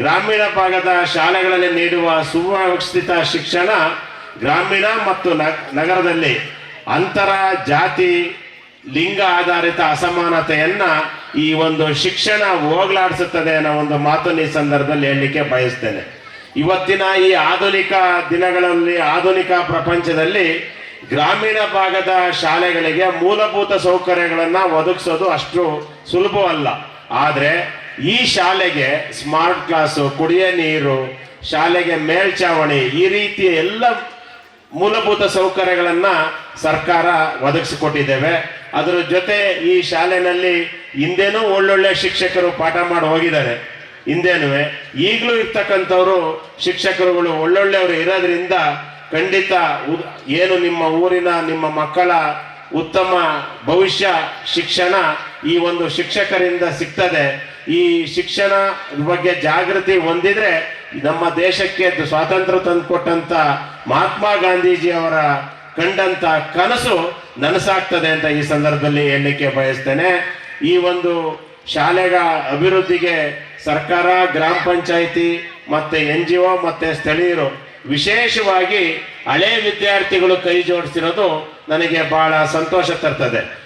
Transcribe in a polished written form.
ಗ್ರಾಮೀಣ ಭಾಗದ ಶಾಲೆಗಳಲ್ಲಿ ನೀಡುವ ಸುವ್ಯವಸ್ಥಿತ ಶಿಕ್ಷಣ ಗ್ರಾಮೀಣ ಮತ್ತು ನಗರದಲ್ಲಿ ಅಂತರ ಜಾತಿ ಲಿಂಗ ಆಧಾರಿತ ಅಸಮಾನತೆಯನ್ನ ಈ ಒಂದು ಶಿಕ್ಷಣ ಹೋಗ್ಲಾಡಿಸುತ್ತದೆ ಅನ್ನೋ ಒಂದು ಮಾತನ್ನು ಈ ಸಂದರ್ಭದಲ್ಲಿ ಹೇಳಲಿಕ್ಕೆ ಬಯಸ್ತೇನೆ. ಇವತ್ತಿನ ಈ ಆಧುನಿಕ ದಿನಗಳಲ್ಲಿ, ಆಧುನಿಕ ಪ್ರಪಂಚದಲ್ಲಿ ಗ್ರಾಮೀಣ ಭಾಗದ ಶಾಲೆಗಳಿಗೆ ಮೂಲಭೂತ ಸೌಕರ್ಯಗಳನ್ನು ಒದಗಿಸೋದು ಅಷ್ಟು ಸುಲಭವಲ್ಲ. ಆದರೆ ಈ ಶಾಲೆಗೆ ಸ್ಮಾರ್ಟ್ ಕ್ಲಾಸು, ಕುಡಿಯ ನೀರು, ಶಾಲೆಗೆ ಮೇಲ್ಚಾವಣಿ, ಈ ರೀತಿಯ ಎಲ್ಲ ಮೂಲಭೂತ ಸೌಕರ್ಯಗಳನ್ನು ಸರ್ಕಾರ ಒದಗಿಸಿಕೊಟ್ಟಿದ್ದೇವೆ. ಅದರ ಜೊತೆ ಈ ಶಾಲೆಯಲ್ಲಿ ಹಿಂದೇನೂ ಒಳ್ಳೊಳ್ಳೆ ಶಿಕ್ಷಕರು ಪಾಠ ಮಾಡಿ ಹೋಗಿದ್ದಾರೆ. ಹಿಂದೇನೂ ಈಗಲೂ ಇರ್ತಕ್ಕಂಥವ್ರು ಶಿಕ್ಷಕರುಗಳು ಒಳ್ಳೊಳ್ಳೆಯವರು ಇರೋದ್ರಿಂದ ಖಂಡಿತ ಏನು ನಿಮ್ಮ ಊರಿನ ನಿಮ್ಮ ಮಕ್ಕಳ ಉತ್ತಮ ಭವಿಷ್ಯ ಶಿಕ್ಷಣ ಈ ಒಂದು ಶಿಕ್ಷಕರಿಂದ ಸಿಗ್ತದೆ. ಈ ಶಿಕ್ಷಣ ಬಗ್ಗೆ ಜಾಗೃತಿ ಹೊಂದಿದ್ರೆ ನಮ್ಮ ದೇಶಕ್ಕೆ ಸ್ವಾತಂತ್ರ್ಯ ತಂದುಕೊಟ್ಟಂತ ಮಹಾತ್ಮ ಗಾಂಧೀಜಿಯವರ ಕಂಡಂತ ಕನಸು ನನಸಾಗ್ತದೆ ಅಂತ ಈ ಸಂದರ್ಭದಲ್ಲಿ ಹೇಳಲಿಕ್ಕೆ ಬಯಸ್ತೇನೆ. ಈ ಒಂದು ಶಾಲೆಗಳ ಅಭಿವೃದ್ಧಿಗೆ ಸರ್ಕಾರ, ಗ್ರಾಮ ಪಂಚಾಯಿತಿ ಮತ್ತೆ NGO ಮತ್ತೆ ಸ್ಥಳೀಯರು ವಿಶೇಷವಾಗಿ ಹಳೆ ವಿದ್ಯಾರ್ಥಿಗಳು ಕೈ ಜೋಡಿಸಿರೋದು ನನಗೆ ಬಹಳ ಸಂತೋಷ ತರ್ತದೆ.